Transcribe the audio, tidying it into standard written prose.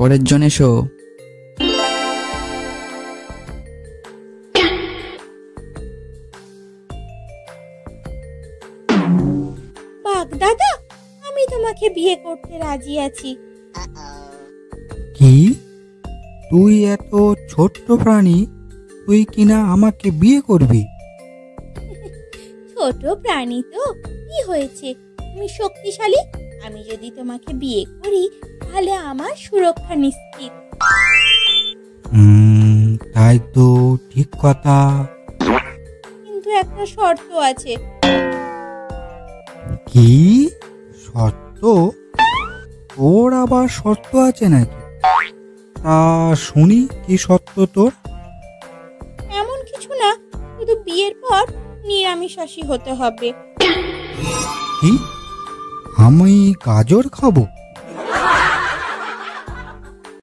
পরের জন এসো। বাঘ দাদা, আমি তোমাকে বিয়ে করতে রাজি আছি। কি? তুই এত ছোট্ট প্রাণী, তুই কিনা আমাকে বিয়ে করবি? ছোট প্রাণী তো কি হয়েছে, তুমি শক্তিশালী। আমি যদি তোমাকে বিয়ে করি তাহলে আমার সুরক্ষা নিশ্চিত। তাই তো, ঠিক কথা। কিন্তু একটা শর্ত আছে। কি শর্ত? তোর আবার শর্ত আছে নাকি? তা শুনি, কি শর্ত তোর? এমন কিছু না, শুধু বিয়ের পর নিরামিষাশী হতে হবে। কি? আমি গাজর খাবো?